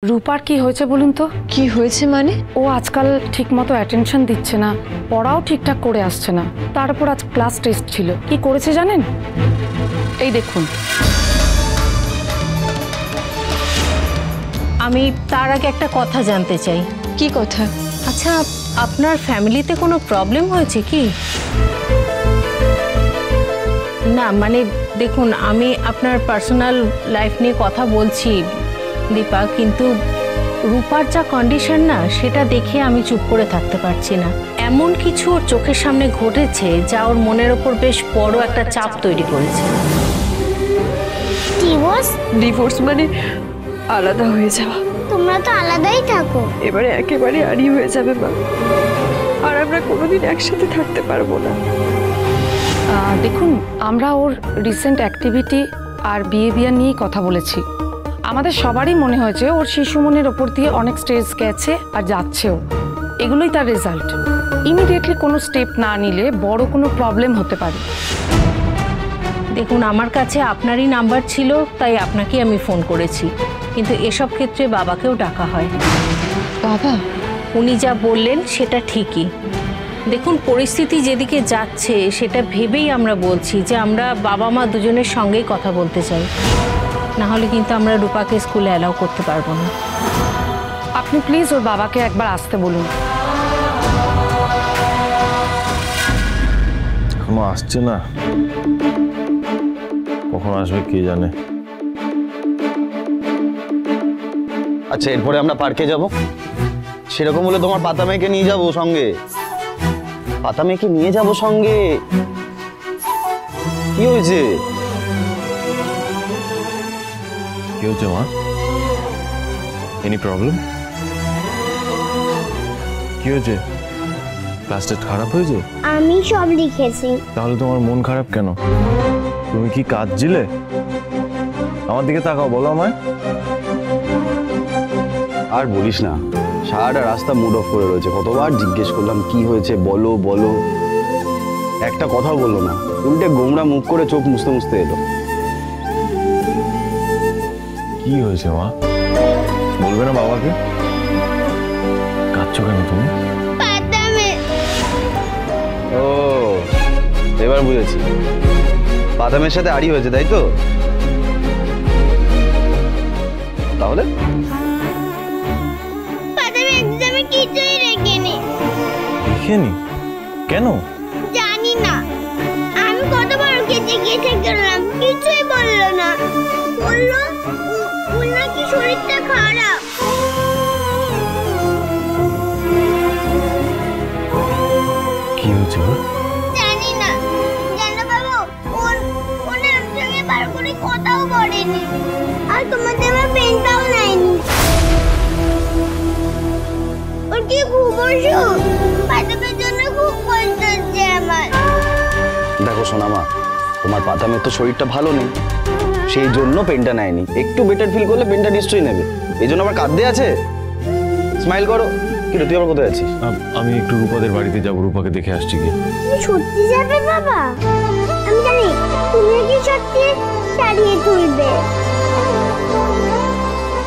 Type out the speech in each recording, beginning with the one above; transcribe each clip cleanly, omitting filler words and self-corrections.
রূপার কি হয়েছে বলুন তো? কি হয়েছে মানে? ও আজকাল ঠিকমতো অ্যাটেনশন দিচ্ছে না, পড়াও ঠিকঠাক করে আসছে না। তারপর আজ ক্লাস টেস্ট ছিল, কি করেছে জানেন? এই দেখুন। আমি তার আগে একটা কথা জানতে চাই। কি কথা? আচ্ছা, আপনার ফ্যামিলিতে কোনো প্রবলেম হয়েছে কি? না মানে দেখুন, আমি আপনার পার্সোনাল লাইফ নিয়ে কথা বলছি দীপা, কিন্তু রূপার যা কন্ডিশন না, সেটা দেখে আমি চুপ করে থাকতে পারছি না। এমন কিছু ওর চোখের সামনে ঘটেছে যা ওর মনের ওপর বেশ বড় একটা চাপ তৈরি করেছে। ডিভোর্স মানে আলাদা হয়ে যাওয়া। তোমরা তো আলাদাই থাকো, এবারে একেবারে আড়ি হয়ে যাবে মা, আর আমরা কোনোদিন একসাথে থাকতে পারবো না। দেখুন, আমরা ওর রিসেন্ট অ্যাক্টিভিটি আর বিহেভিয়ার নিয়েই কথা বলেছি। আমাদের সবারই মনে হয়েছে ওর শিশু মনের ওপর দিয়ে অনেক স্টেজ গেছে আর যাচ্ছেও। এগুলোই তার রেজাল্ট। ইমিডিয়েটলি কোনো স্টেপ না নিলে বড় কোনো প্রবলেম হতে পারে। দেখুন, আমার কাছে আপনারই নাম্বার ছিল, তাই আপনাকেই আমি ফোন করেছি, কিন্তু এসব ক্ষেত্রে বাবাকেও ডাকা হয়। বাবা? উনি যা বললেন সেটা ঠিকই। দেখুন, পরিস্থিতি যেদিকে যাচ্ছে সেটা ভেবেই আমরা বলছি যে আমরা বাবা মা দুজনের সঙ্গেই কথা বলতে চাই, না হলে কিন্তু আমরা রূপাকে স্কুলে অ্যালাউ করতে পারবো না। আপনি প্লিজ ওর বাবাকে একবার আসতে বলুন। এখনো আসছে না, কখন আসবে কে জানে। আচ্ছা, এরপরে আমরা পার্কে যাব, সেরকম হলে তোমার পাতা মেয়েকে নিয়ে যাবো সঙ্গে। পাতা মেয়েকে নিয়ে যাবো সঙ্গে। কি হয়েছে? কি হচ্ছে মা? Any problem? কি হয়েছে? ক্লাস টেস্ট খারাপ হয়েছে? আমি সব লিখেছি। তাহলে তোমার মন খারাপ কেন? তুমি কি কাঁদছিলে? আমার দিকে তাকাও, বলো আমায়। আর বলিস না, সারাটা রাস্তা মুড অফ করে রয়েছে। কতবার জিজ্ঞেস করলাম কি হয়েছে, বলো বলো, একটা কথাও বললো না। উল্টে গোমরা মুখ করে চোখ মুছতে মুছতে এলো। কি হয়েছে মা? বলবে না বাবাকে? কাঁদছো কেন তুমি? ও, এবার বুঝেছি, বাদামের সাথে আড়ি হয়েছে, তাই তো? তাহলে লিখেনি কেন? জানি না, আমি কতবার ওকে জিজ্ঞেস করলাম, কিছুই বললো না। বললো ওর নাকি শরীরটা খারাপ। কি হয়েছে? জানি না, জানো বাবু, ওর আমার সঙ্গে বার করে কথাও বলেনি, আর তোমাদের আমার পেনটাও নেয়নি। ওর কি খুব অসুখ, পাতামের জন্য খুব কষ্ট হচ্ছে আমার। দেখো সোনামা, তোমার পাতামের তো শরীরটা ভালো নেই, সেই জন্য পেনটা নেয়নি। একটু বেটার ফিল করলে পেনটা নিশ্চয়ই নেবে, এই জন্য আবার কাঁদতে আছে। স্মাইল করো। কি রে, তুই আবার কোথায় আছিস? আমি একটু রূপাদের বাড়িতে যাবো, রূপাকে দেখে আসছি গিয়ে। তুমি সত্যি যাবে বাবা? আমি জানি তুমি কি সত্যি সারিয়ে তুলবে।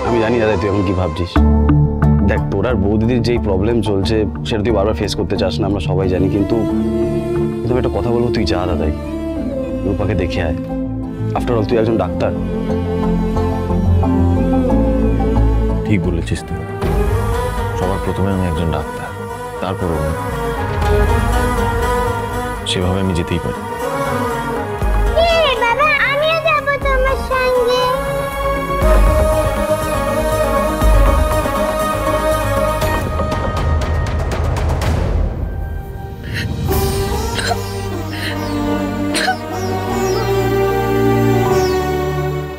আমি জানি দাদা তুই এখন কি ভাবছিস। দেখ, তোর আর বৌদিদির যেই প্রবলেম চলছে সেটা তুই বারবার ফেস করতে চাস না, আমরা সবাই জানি, কিন্তু তুমি একটা কথা বলবো, তুই যা দাদাই, রূপাকে দেখে আয়। আফটার অল তুই একজন ডাক্তার। ঠিক বলেছিস তুই। সবার প্রথমে আমি একজন ডাক্তার, তারপর সেভাবে আমি যেতেই পারি। বাবা, আমিও যাব তোমার সঙ্গে।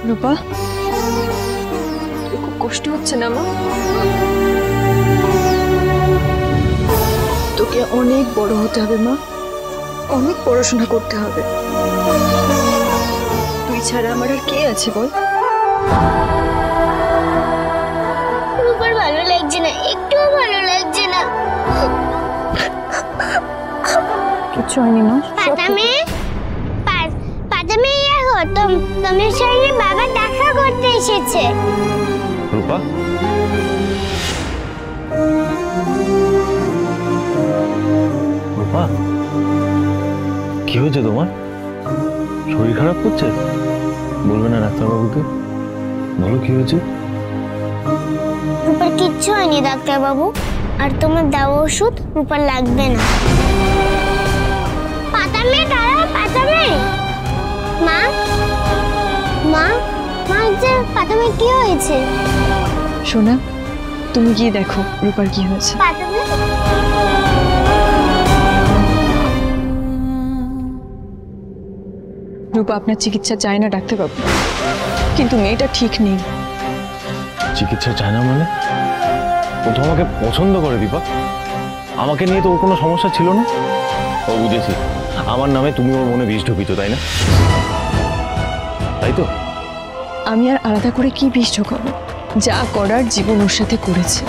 রূপা, খুব কষ্ট হচ্ছে না মা? তোকে অনেক বড় হতে হবে মা, অনেক পড়াশোনা করতে হবে। তুই ছাড়া আমার আর কে আছে বল? রূপার ভালো লাগছে না, একটুও ভালো লাগছে না। কিচ্ছু হয়নি মা। পাতামে ইয়া হল তোমার সঙ্গে বাবা দেখা করতে এসেছে। রূপা, রূপা, কি হয়েছে তোমার? শরীর খারাপ করছে? বলবে না ডাক্তারবাবুকে? বলো কি হয়েছে? রূপার কিচ্ছু হয়নি ডাক্তারবাবু, আর তোমার দেওয়া ওষুধ রূপার লাগবে না। পাতামে দাঁড়াও, পাতামে। মা মা মা, যে পাতামে কি হয়েছে? সোনা, তুমি গিয়ে দেখো রূপার কি হয়েছে। পাতামে, রূপা আপনার চিকিৎসা চায় না ডাক্তারবাবু, কিন্তু মেয়েটা ঠিক নেই। চিকিৎসা চায় না মানে? ও তো আমাকে পছন্দ করে দীপা। আমাকে নিয়ে তো ওর কোনো সমস্যা ছিল না। ও বুঝেছি, আমার নামে তুমি ওর মনে বিষ ঢুকিত, তাই না? তাই তো? আমি আর আলাদা করে কি বিষ ঢোকাবো? যা করার জীবন ওর সাথে করেছে,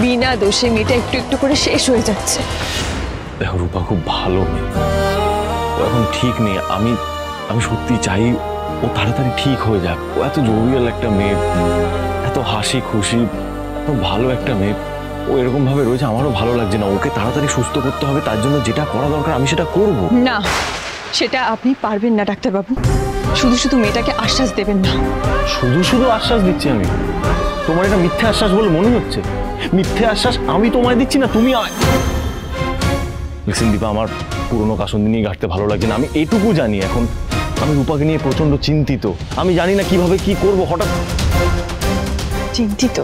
বিনা দোষে মেয়েটা একটু একটু করে শেষ হয়ে যাচ্ছে। দেখো রূপা খুব ভালো মেয়ে, ও এখন ঠিক নেই। আমি সত্যি চাই ও তাড়াতাড়ি ঠিক হয়ে যাক। ও এত জরুরি একটা মেয়ে, এত হাসি খুশি, এত ভালো একটা মেয়ে। ও এরকম ভাবে রয়েছে, আমারও ভালো লাগছে না। ওকে তাড়াতাড়ি সুস্থ করতে হবে, তার জন্য যেটা করা দরকার আমি সেটা করব। না, সেটা আপনি পারবেন না ডাক্তারবাবু। শুধু শুধু মেয়েটাকে আশ্বাস দেবেন না। শুধু শুধু আশ্বাস দিচ্ছি আমি? তোমার এটা মিথ্যে আশ্বাস বলে মনে হচ্ছে? মিথ্যে আশ্বাস আমি তোমায় দিচ্ছি না, তুমি লিসেন দীপা, আমার পুরনো কাসুন্দি নিয়ে ঘাটতে ভালো লাগছে না। আমি এটুকু জানি, এখন আমি রূপাকে নিয়ে প্রচন্ড চিন্তিত। আমি জানি না কিভাবে কি করব। হঠাৎ চিন্তিত?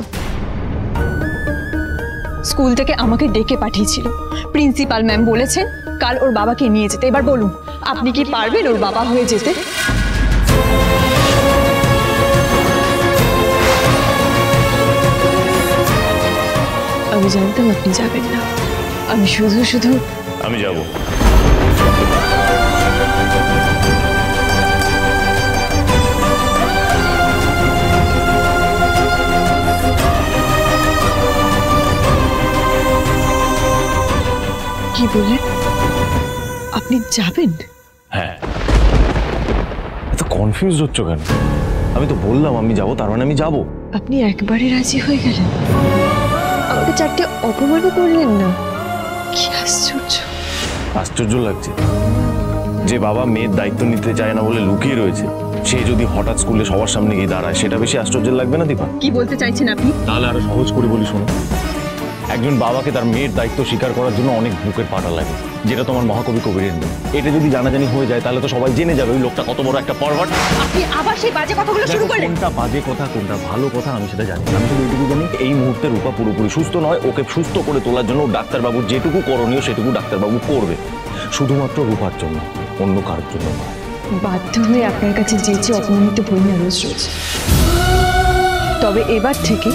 স্কুল থেকে আমাকে ডেকে পাঠিয়েছিল, প্রিন্সিপাল ম্যাম বলেছেন কাল ওর বাবাকে নিয়ে যেতে। এবার বলুন, আপনি কি পারবেন ওর বাবা হয়ে যেতে? আমি জানতাম আপনি যাবেন না। আমি শুধু শুধু আমি যাব। কি বললেন? আপনি যাবেন? হ্যাঁ। এত কনফিউজ হচ্ছ কেন? আমি তো বললাম আমি যাব, তার মানে আমি যাব। আপনি একবারে রাজি হয়ে গেলেন? আমাকে চারটে অপমানও করলেন না? কি আশ্চর্য। আশ্চর্য লাগছে যে বাবা মেয়ের দায়িত্ব নিতে চায় না বলে লুকিয়ে রয়েছে, সে যদি হঠাৎ স্কুলে সবার সামনে গিয়ে দাঁড়ায়, সেটা বেশি আশ্চর্য লাগবে না দীপা? কি বলতে চাইছেন আপনি? তাহলে আরো সহজ করে বলি শোনো। একজন বাবাকে তার মেয়ের দায়িত্ব স্বীকার করার জন্য অনেক বুকের পাটা লাগে, যেটা তোমার মহাকবি কবিরের নেই। এটা যদি জানাজানি হয়ে যায় তাহলে তো সবাই জেনে যাবে ওই লোকটা কত বড় একটা পরভার্ট। আপনি আবার সেই বাজে কথাগুলো শুরু করলেন। কোনটা বাজে কথা কোনটা ভালো কথা আমি সেটা জানি। আমি শুধু এইটুকু জানি, এই মুহূর্তে রূপা পুরোপুরি সুস্থ নয়। ওকে সুস্থ করে তোলার জন্য ডাক্তারবাবুর যেটুকু করণীয় সেটুকু ডাক্তারবাবু করবে, শুধুমাত্র রূপার জন্য, অন্য কারোর জন্য নয়। বাধ্য হয়ে আপনার কাছে যেচে অপমানিত হই না রোজ রোজ। তবে এবার থেকে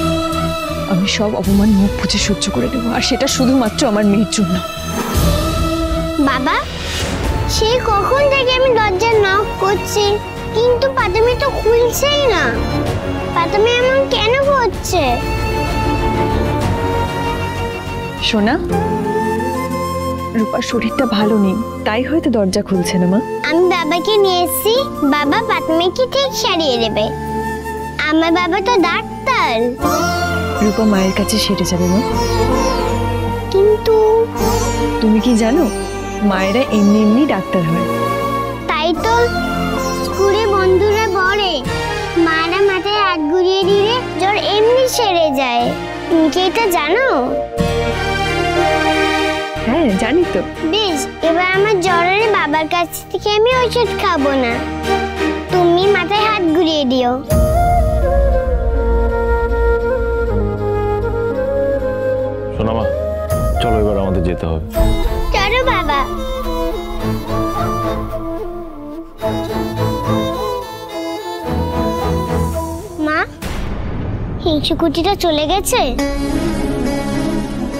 আমি সব অপমান মুখ বুঝে সহ্য করে দেবো, আর সেটা শুধুমাত্র আমার মেয়ের জন্য। বাবা, সেই কখন থেকে আমি দরজা নক করছি, কিন্তু পাতামি তো খুলছেই না। পাতামি এমন কেন করছে? সোনা, রূপার শরীরটা ভালো নেই, তাই হয়তো দরজা খুলছে না মা। আমি বাবাকে নিয়ে এসেছি, বাবা পাতামিকে ঠিক সারিয়ে দেবে। আমার বাবা তো ডাক্তার। রূপা মায়ের কাছে সেরে যাবে মা। কিন্তু তুমি কি জানো, মায়েরা এমনি এমনি ডাক্তার হয়। তাই তো স্কুলে বন্ধুরা বলে মায়েরা মাথায় হাত ঘুরিয়ে দিলে জ্বর এমনি সেরে যায়। তুমি কি এটা জানো? হ্যাঁ জানি তো। বেশ, এবার আমার জ্বরের বাবার কাছ থেকে আমি ওষুধ খাবো না, তুমি মাথায় হাত ঘুরিয়ে দিও। শোনো মা, চলো এবার আমাদের যেতে হবে। চলো বাবা। মা, হিংসুকুটিটা চলে গেছে?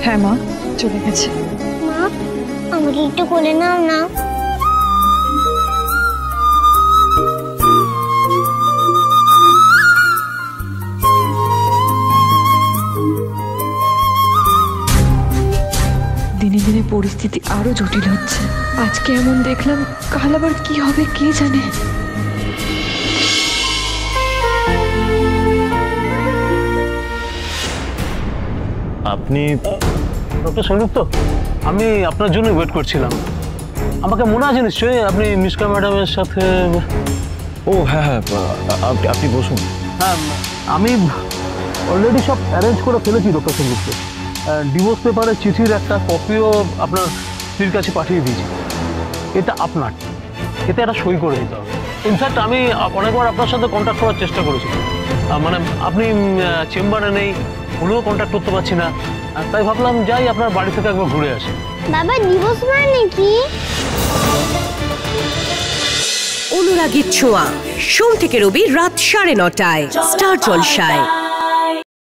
হ্যাঁ মা, চলে গেছে। মা, আমাকে একটু কোলে নাও না। দিনে দিনে পরিস্থিতি আরো জটিল হচ্ছে। আজকে এমন দেখলাম, কাল আবার কি হবে কে জানে। আপনি ডক্টর সৌরভ তো, আমি আপনার জন্য ওয়েট করছিলাম। আমাকে মনে আছে নিশ্চয়ই, আপনি মিশকা ম্যাডামের সাথে। ও হ্যাঁ হ্যাঁ, আপনি বসুন। হ্যাঁ, আমি অলরেডি সব অ্যারেঞ্জ করে ফেলেছি ডক্টর সৌরভকে। ডিভোর্স পেপারের চিঠির একটা কপিও আপনার স্ত্রীর কাছে পাঠিয়ে দিয়েছি। এটা আপনার, এতে একটা সই করে দিতে হবে। ইনফ্যাক্ট আমি অনেকবার আপনার সাথে কন্ট্যাক্ট করার চেষ্টা করেছি, মানে আপনি চেম্বারে নেই, উনিও কন্ট্যাক্ট করতে পারছি না, তাই ভাবলাম যাই আপনার বাড়ি থেকে একবার ঘুরে আসি। বাবা ডিভোর্স মানে কি? অনুরাগীর ছোঁয়া সোম থেকে রবি রাত 9:30টায় স্টার জলসায়।